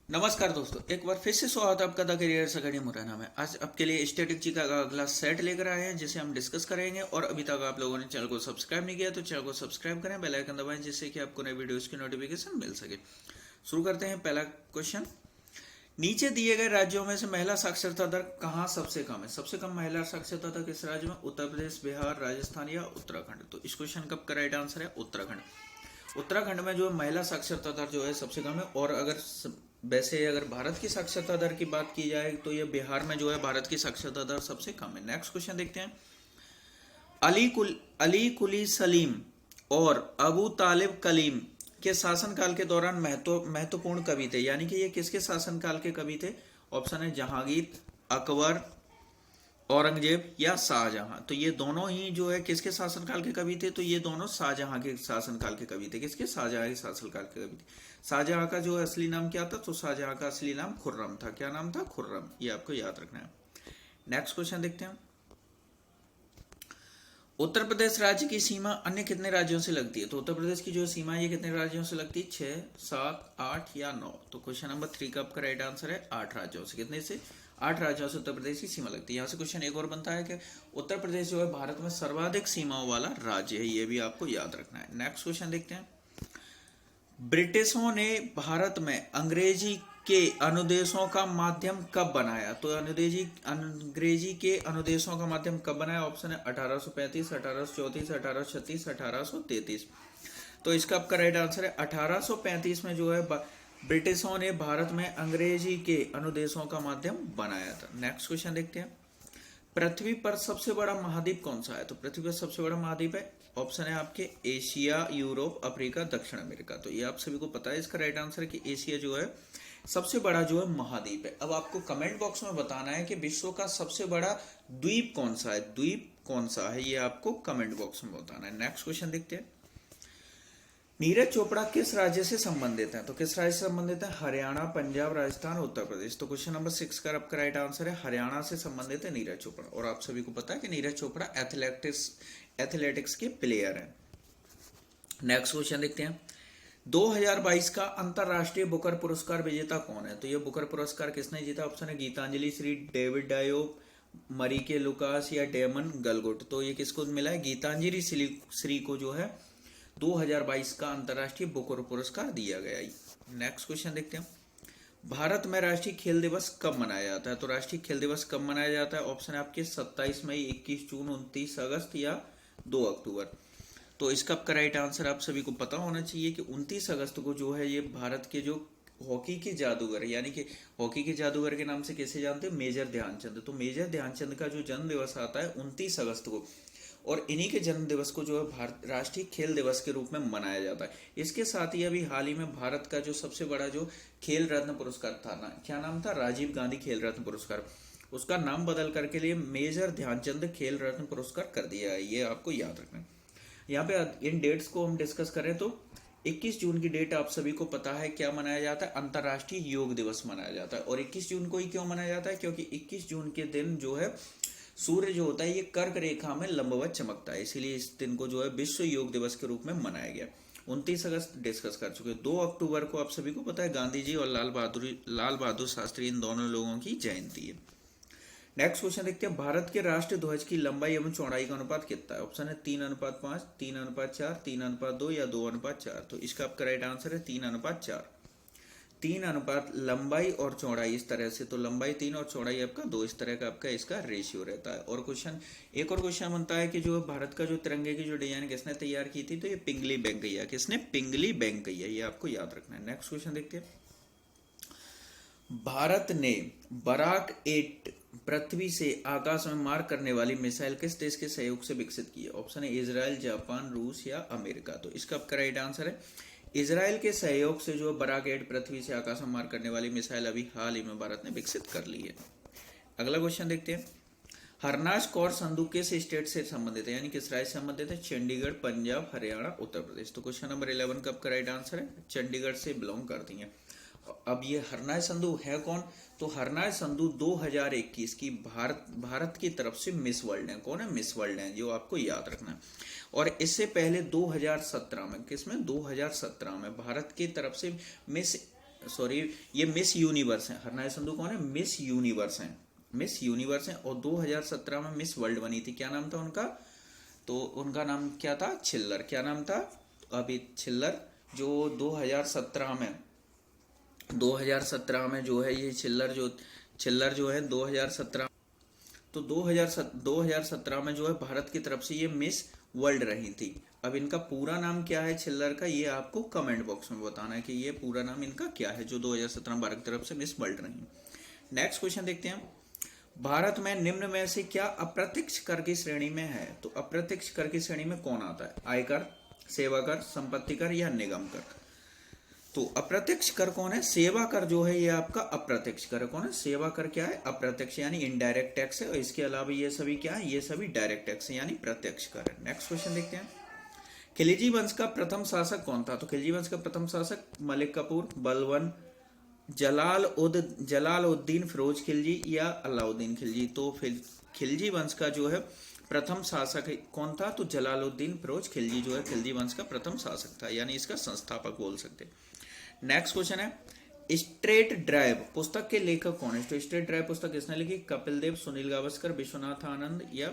नमस्कार दोस्तों, एक बार फिर से स्वागत है आपका द करियर अकेडमी मुरैना में। आज आपके लिए स्टैटिक जी का अगला सेट लेकर आए हैं जिसे हम डिस्कस करेंगे। और अभी तक आप लोगों ने चैनल को सब्सक्राइब नहीं किया तो चैनल को सब्सक्राइब करें, बेल आइकन दबाएं जिससे कि आपको नए वीडियोस की नोटिफिकेशन मिल सके। शुरू करते हैं। पहला क्वेश्चन, नीचे दिए गए राज्यों में से महिला साक्षरता दर कहाँ सबसे कम है? सबसे कम महिला साक्षरता दर किस राज्य में? उत्तर प्रदेश, बिहार, राजस्थान या उत्तराखंड? तो इस क्वेश्चन का राइट आंसर है उत्तराखंड। उत्तराखंड में जो है महिला साक्षरता दर जो है सबसे कम है। और वैसे अगर भारत की साक्षरता दर की बात की जाए तो ये बिहार में जो है भारत की साक्षरता दर सबसे कम है। नेक्स्ट क्वेश्चन देखते हैं। अली कुली सलीम और अबू तालिब कलीम के शासनकाल के दौरान महत्वपूर्ण कवि थे, यानी कि ये किसके शासनकाल के कवि थे? ऑप्शन है जहांगीर, अकबर, औरंगजेब या शाहजहां। तो ये दोनों ही जो है किसके शासनकाल के कवि थे? तो ये दोनों शाहजहां के शासनकाल के कवि थे। किसके? शाहजहां के शासनकाल के कवि थे। शाहजहां का जो असली नाम क्या था? तो शाहजहां का असली नाम खुर्रम था। क्या नाम था? खुर्रम। ये आपको याद रखना है। नेक्स्ट क्वेश्चन देखते हैं। उत्तर प्रदेश राज्य की सीमा अन्य कितने राज्यों से लगती है? तो उत्तर प्रदेश की जो सीमा है ये कितने राज्यों से लगती है? 6, 7, 8 या 9? तो क्वेश्चन नंबर 3 का आपका राइट आंसर है 8 राज्यों से। कितने से? 8 राज्यों से उत्तर प्रदेश की सीमा लगती है। यहाँ से क्वेश्चन एक और बनता है कि उत्तर प्रदेश जो है भारत में सर्वाधिक सीमाओं वाला राज्य है। ये भी आपको याद रखना है। नेक्स्ट क्वेश्चन देखते हैं। ब्रिटिशों ने भारत में अंग्रेजी के अनुदेशों का माध्यम कब बनाया? तो अंग्रेजी के अनुदेशों का माध्यम कब बनाया? ऑप्शन है 1835, 1834, 1836, 1833। तो इसका आपका राइट आंसर है 1835 में जो है ब्रिटिशों ने भारत में अंग्रेजी के अनुदेशों का माध्यम बनाया था। नेक्स्ट क्वेश्चन देखते हैं। पृथ्वी पर सबसे बड़ा महाद्वीप कौन सा है? तो पृथ्वी पर सबसे बड़ा महाद्वीप है, ऑप्शन है आपके एशिया, यूरोप, अफ्रीका, दक्षिण अमेरिका। तो ये आप सभी को पता है। इसका राइट आंसर है कि एशिया जो है सबसे बड़ा जो है महाद्वीप है। अब आपको कमेंट बॉक्स में बताना है कि विश्व का सबसे बड़ा द्वीप कौन सा है। द्वीप कौन सा है ये आपको कमेंट बॉक्स में बताना है। नेक्स्ट क्वेश्चन देखते हैं। नीरज चोपड़ा किस राज्य से संबंधित है? तो किस राज्य से संबंधित है? हरियाणा, पंजाब, राजस्थान, उत्तर प्रदेश। तो क्वेश्चन नंबर 6 का आपका राइट आंसर है हरियाणा से संबंधित है नीरज चोपड़ा। और आप सभी को पता है कि नीरज चोपड़ा एथलेटिक्स के प्लेयर हैं। नेक्स्ट क्वेश्चन देखते हैं। 2022 का अंतरराष्ट्रीय बुकर पुरस्कार विजेता कौन है? तो ये बुकर पुरस्कार किसने जीता? ऑप्शन है गीतांजलि श्री, डेविड डायो, मरीके लुकास या डेमन गलगुट। तो ये किसको मिला है? गीतांजलि श्री को जो है 2022 का अंतरराष्ट्रीय बुकर पुरस्कार दिया गया है। नेक्स्ट क्वेश्चन देखते हैं। भारत में राष्ट्रीय खेल दिवस कब मनाया जाता है? तो राष्ट्रीय खेल दिवस कब मनाया जाता है? ऑप्शन है आपके 27 मई, 21 जून, 29 अगस्त या 2 अक्टूबर। तो इसका आपका राइट आंसर आप सभी को पता होना चाहिए कि 29 अगस्त को जो है ये भारत के जो हॉकी के जादूगर, यानी कि हॉकी के जादूगर के नाम से कैसे जानते हैं? मेजर ध्यानचंद। तो मेजर ध्यानचंद का जो जन्म दिवस आता है 29 अगस्त को, और इन्हीं के जन्म दिवस को जो है भारत राष्ट्रीय खेल दिवस के रूप में मनाया जाता है। इसके साथ ही अभी हाल ही में भारत का जो सबसे बड़ा जो खेल रत्न पुरस्कार था ना, क्या नाम था? राजीव गांधी खेल रत्न पुरस्कार। उसका नाम बदल करके लिए मेजर ध्यानचंद खेल रत्न पुरस्कार कर दिया है। ये आपको याद रखना है। यहाँ पे इन डेट्स को हम डिस्कस करें तो 21 जून की डेट आप सभी को पता है क्या मनाया जाता है? अंतर्राष्ट्रीय योग दिवस मनाया जाता है। और 21 जून को ही क्यों मनाया जाता है? क्योंकि 21 जून के दिन जो है सूर्य जो होता है ये कर्क रेखा में लंबवत चमकता है, इसीलिए इस दिन को जो है विश्व योग दिवस के रूप में मनाया गया। 29 अगस्त डिस्कस कर चुके। 2 अक्टूबर को आप सभी को पता है गांधी जी और लाल बहादुर शास्त्री, इन दोनों लोगों की जयंती है। नेक्स्ट क्वेश्चन देखते हैं। भारत के राष्ट्रीय ध्वज की लंबाई एवं चौड़ाई का अनुपात कितना है? ऑप्शन है 3:5, 3:4, 3:2 या 2:4। तो इसका आपका राइट आंसर है 3:4। 3 अनुपात लंबाई और चौड़ाई इस तरह से, तो लंबाई 3 और चौड़ाई आपका 2, इस तरह का आपका इसका रेशियो रहता है। और एक और क्वेश्चन बनता है कि जो भारत का जो तिरंगे की जो डिजाइन किसने तैयार की थी? तो ये पिंगली वेंकैया। किसने? पिंगली वेंकैया। ये आपको याद रखना है। नेक्स्ट क्वेश्चन देखते हैं। भारत ने बराक 8 पृथ्वी से आकाश में मार करने वाली मिसाइल किस देश के सहयोग से विकसित की है? ऑप्शन है इजराइल, जापान, रूस या अमेरिका। तो इसका आपका राइट आंसर है इजराइल के सहयोग से जो बराक 8 पृथ्वी से आकाश में मार करने वाली मिसाइल अभी हाल ही में भारत ने विकसित कर ली है। अगला क्वेश्चन देखते हैं। हरनाज कौर संधू किस स्टेट से संबंधित है, यानी किस राज्य से संबंधित है? चंडीगढ़, पंजाब, हरियाणा, उत्तर प्रदेश। तो क्वेश्चन नंबर 11 का आपका राइट आंसर है चंडीगढ़ से बिलोंग करती है। अब ये हरनाज संधू है कौन? तो हरनाज संधू 2021 की भारत की तरफ से मिस वर्ल्ड है। कौन है? मिस वर्ल्ड है, जो आपको याद रखना है। और इससे पहले 2017 में, किसमें? 2017 में भारत की तरफ से मिस सॉरी, ये मिस यूनिवर्स है। हरनाया संधू कौन है? मिस यूनिवर्स हैं, मिस यूनिवर्स हैं। और 2017 में मिस वर्ल्ड बनी थी, क्या नाम था उनका? तो उनका नाम क्या था? छिल्लर। क्या नाम था? अभी छिल्लर, जो 2017 में जो है ये छिल्लर जो है 2017, तो 2017 में जो है भारत की तरफ से ये मिस वर्ल्ड रही थी। अब इनका पूरा नाम क्या है छिल्लर का, ये आपको कमेंट बॉक्स में बताना है कि ये पूरा नाम इनका क्या है, जो 2017 भारत की तरफ से मिस वर्ल्ड रही। नेक्स्ट क्वेश्चन देखते हैं। भारत में निम्न में से क्या अप्रत्यक्ष कर की श्रेणी में है? तो अप्रत्यक्ष कर की श्रेणी में कौन आता है? आयकर, सेवा कर, संपत्ति कर या निगम कर? तो अप्रत्यक्ष कर कौन है? सेवा कर जो है ये आपका अप्रत्यक्ष कर कौन है? सेवा कर क्या है? अप्रत्यक्ष यानी इनडायरेक्ट टैक्स है। और इसके अलावा ये सभी क्या है? ये सभी डायरेक्ट टैक्स है यानी प्रत्यक्ष कर है। नेक्स्ट क्वेश्चन देखते हैं। खिलजी वंश का प्रथम शासक कौन था? तो खिलजी वंश का प्रथम शासक मलिक कपूर, बलबन, जलालुद्दीन फिरोज खिलजी या अलाउद्दीन खिलजी? तो फिर खिलजी वंश का जो है प्रथम शासक कौन था? तो जलालुद्दीन फिरोज खिलजी जो है खिलजी वंश का प्रथम शासक था, यानी इसका संस्थापक बोल सकते। नेक्स्ट क्वेश्चन है, स्ट्रेट ड्राइव पुस्तक के लेखक कौन है? तो स्ट्रेट ड्राइव पुस्तक किसने लिखी? कपिल देव, सुनील गावस्कर, विश्वनाथ आनंद या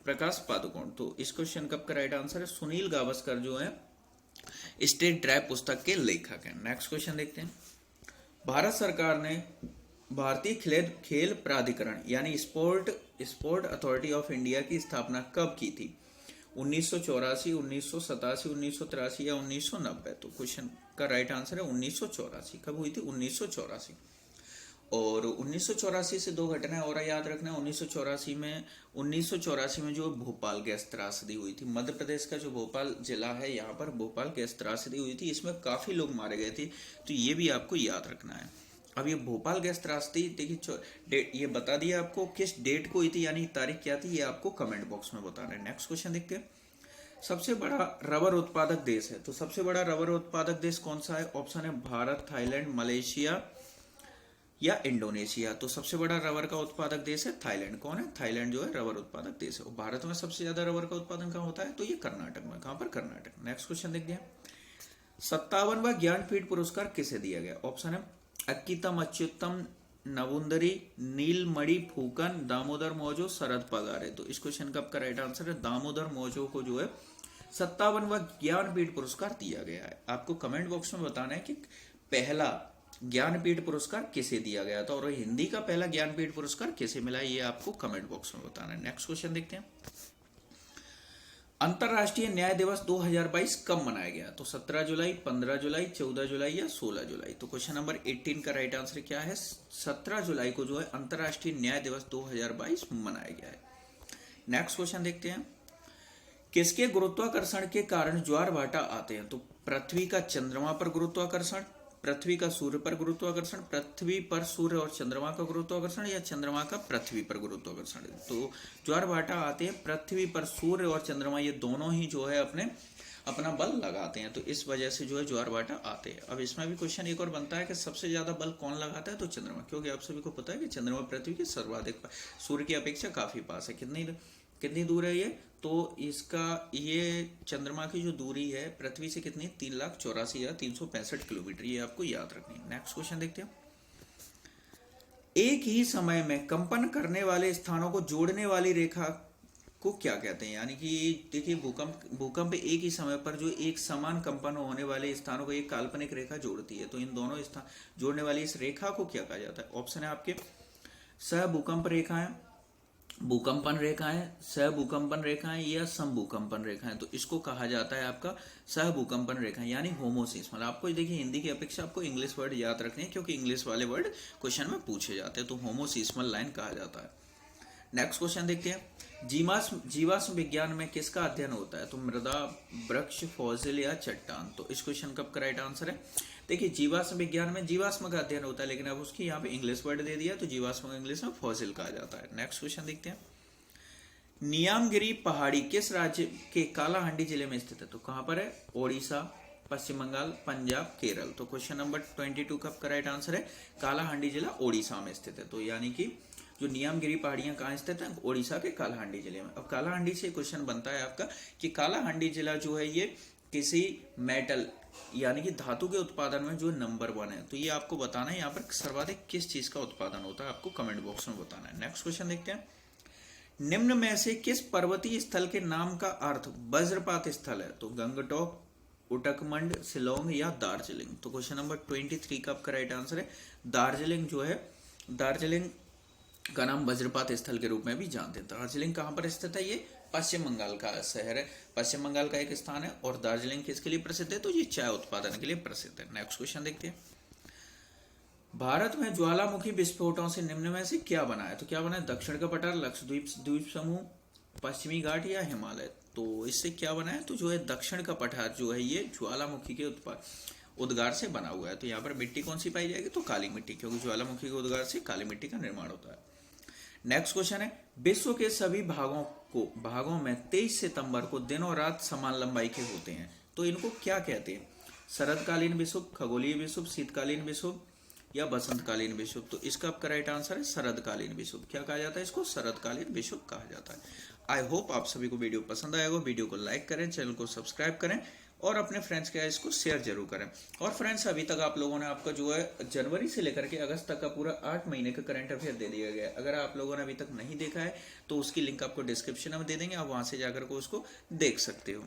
प्रकाश पादुकोण? तो इस क्वेश्चन का राइट आंसर है सुनील गावस्कर जो है स्ट्रेट ड्राइव पुस्तक के लेखक हैं। नेक्स्ट क्वेश्चन देखते हैं। भारत सरकार ने भारतीय खेल प्राधिकरण यानी स्पोर्ट अथॉरिटी ऑफ इंडिया की स्थापना कब की थी? 1984, 1987, 1983 या 1990? तो क्वेश्चन का राइट आंसर है 1984। कब हुई थी? 1984। और 1984 से दो घटनाएं और याद रखना। 1984 में जो भोपाल गैस त्रासदी हुई थी, मध्य प्रदेश का जो भोपाल जिला है यहाँ पर भोपाल गैस त्रासदी हुई थी, इसमें काफी लोग मारे गए थे, तो ये भी आपको याद रखना है। अब ये भोपाल गैस त्रासदी देखिए ये बता दिया आपको किस डेट को हुई थी, यानी तारीख क्या थी, ये आपको कमेंट बॉक्स में बताना है। नेक्स्ट क्वेश्चन देखते हैं। सबसे बड़ा रबर उत्पादक देश है, तो सबसे बड़ा रबर उत्पादक देश कौन सा है? ऑप्शन है भारत, थाईलैंड, मलेशिया या इंडोनेशिया? तो सबसे बड़ा रबर का उत्पादक देश है थाईलैंड। कौन है? थाईलैंड जो है रबर उत्पादक देश है। और भारत में सबसे ज्यादा रबर का उत्पादन कहाँ होता है? तो ये कर्नाटक में। कहां पर? कर्नाटक। नेक्स्ट क्वेश्चन देखते हैं। 57वां ज्ञानपीठ पुरस्कार किसे दिया गया? ऑप्शन है अक्कीतम अच्युतम नवुंदरी, नीलमणि फूकन, दामोदर मौजो, शरद पगारे? तो इस क्वेश्चन का आपका राइट आंसर है दामोदर मौजो को जो है 57वां ज्ञानपीठ पुरस्कार दिया गया है। आपको कमेंट बॉक्स में बताना है कि पहला ज्ञानपीठ पुरस्कार किसे दिया गया था और हिंदी का पहला ज्ञानपीठ पुरस्कार किसे मिला, ये आपको कमेंट बॉक्स में बताना है। नेक्स्ट क्वेश्चन देखते हैं। अंतरराष्ट्रीय न्याय दिवस 2022 कब मनाया गया? तो 17 जुलाई, 15 जुलाई, 14 जुलाई या 16 जुलाई? तो क्वेश्चन नंबर 18 का राइट आंसर क्या है? 17 जुलाई को जो है अंतरराष्ट्रीय न्याय दिवस 2022 मनाया गया है। नेक्स्ट क्वेश्चन देखते हैं। किसके गुरुत्वाकर्षण के कारण ज्वार भाटा आते हैं? तो पृथ्वी का चंद्रमा पर गुरुत्वाकर्षण, पृथ्वी का सूर्य पर गुरुत्वाकर्षण, पृथ्वी पर सूर्य और चंद्रमा का गुरुत्वाकर्षण या चंद्रमा का पृथ्वी पर गुरुत्वाकर्षण? तो ज्वार भाटा आते हैं पृथ्वी पर सूर्य और चंद्रमा, ये दोनों ही जो है अपना बल लगाते हैं, तो इस वजह से जो है ज्वार भाटा आते हैं। अब इसमें भी क्वेश्चन एक और बनता है कि सबसे ज्यादा बल कौन लगाता है? तो चंद्रमा, क्योंकि आप सभी को पता है कि चंद्रमा पृथ्वी के सर्वाधिक सूर्य की अपेक्षा काफी पास है। कितनी दूर है ये? तो इसका ये चंद्रमा की जो दूरी है पृथ्वी से कितनी? 3,84,365 किलोमीटर, ये आपको याद रखनी है। नेक्स्ट क्वेश्चन देखते हैं। एक ही समय में कंपन करने वाले स्थानों को जोड़ने वाली रेखा को क्या कहते हैं? यानी कि देखिए भूकंप एक ही समय पर जो एक समान कंपन होने वाले स्थानों को एक काल्पनिक रेखा जोड़ती है, तो इन दोनों स्थान जोड़ने वाली इस रेखा को क्या कहा जाता है? ऑप्शन है आपके सहभूकंप रेखाएं, भूकंपन रेखाएं, सहभूकंपन रेखाएं या समभूकंपन रेखाएं? तो इसको कहा जाता है आपका सहभूकंपन रेखाएं यानी होमोसिस्मल। आपको देखिए हिंदी की अपेक्षा आपको इंग्लिश वर्ड याद रखने हैं, क्योंकि इंग्लिश वाले वर्ड क्वेश्चन में पूछे जाते हैं, तो होमोसिस्मल लाइन कहा जाता है। नेक्स्ट क्वेश्चन देखते हैं। जीवाश्म विज्ञान में किसका अध्ययन होता है? तो मृदा, वृक्ष, फॉसिल या चट्टान? तो इस क्वेश्चन का राइट आंसर है, देखिए जीवाश्म विज्ञान में जीवाश्म का अध्ययन होता है, लेकिन अब उसकी यहाँ पे इंग्लिश वर्ड दे दिया, तो जीवाश्म को इंग्लिश में फॉसिल कहा जाता है। नेक्स्ट क्वेश्चन देखते हैं। नियामगिरी पहाड़ी किस राज्य के कालाहांडी जिले में स्थित है? तो कहां पर है? ओडिशा, पश्चिम बंगाल, पंजाब, केरल? तो क्वेश्चन नंबर 22 का राइट आंसर है कालाहांडी जिला ओडिशा में स्थित है। तो यानी कि जो नियामगिरी पहाड़ियां कहाँ स्थित है? ओडिशा के कालाहांडी जिले में। अब कालाहांडी से क्वेश्चन बनता है आपका कि कालाहांडी जिला जो है ये किसी मेटल यानी कि धातु के उत्पादन में जो नंबर 1 है, तो ये आपको बताना है यहाँ पर सर्वाधिक किस चीज का उत्पादन होता है, आपको कमेंट बॉक्स में बताना है। नेक्स्ट क्वेश्चन देखते हैं, निम्न में से किस पर्वतीय स्थल के नाम का अर्थ वज्रपात स्थल है? तो गंगटोक, उटकमंड, शिलोंग या दार्जिलिंग। तो क्वेश्चन नंबर 23 का आपका राइट आंसर है दार्जिलिंग। जो है दार्जिलिंग का नाम वज्रपात स्थल के रूप में भी जानते हैं। दार्जिलिंग कहाँ पर स्थित है? ये पश्चिम बंगाल का शहर है, पश्चिम बंगाल का एक स्थान है। और दार्जिलिंग किसके लिए प्रसिद्ध है? तो ये चाय उत्पादन के लिए प्रसिद्ध है। नेक्स्ट क्वेश्चन देखते हैं, भारत में ज्वालामुखी विस्फोटों से निम्न में से क्या बना है? तो क्या बना है? दक्षिण का पठार, लक्षद्वीप द्वीप समूह, पश्चिमी घाट या हिमालय। तो इससे क्या बना है? तो जो है दक्षिण का पठार जो है ये ज्वालामुखी के उद्गार से बना हुआ है। तो यहाँ पर मिट्टी कौन सी पाई जाएगी? तो काली मिट्टी, क्योंकि ज्वालामुखी के उद्गार से काली मिट्टी का निर्माण होता है। नेक्स्ट क्वेश्चन है, विश्व के सभी भागों में 23 सितंबर को दिन और रात समान लंबाई के होते हैं, तो इनको क्या कहते हैं? शरदकालीन विषुव, खगोलीय विषुव, शीतकालीन विषुव या बसंतकालीन विषुव। तो इसका आपका राइट आंसर है शरदकालीन विषुव। क्या कहा जाता है इसको? शरदकालीन विषुव कहा जाता है। आई होप आप सभी को वीडियो पसंद आएगा। वीडियो को लाइक करें, चैनल को सब्सक्राइब करें और अपने फ्रेंड्स के इसको शेयर जरूर करें। और फ्रेंड्स, अभी तक आप लोगों ने आपका जो है जनवरी से लेकर के अगस्त तक का पूरा 8 महीने का करंट अफेयर दे दिया गया है। अगर आप लोगों ने अभी तक नहीं देखा है तो उसकी लिंक आपको डिस्क्रिप्शन में दे देंगे, आप वहां से जाकर के उसको देख सकते हो।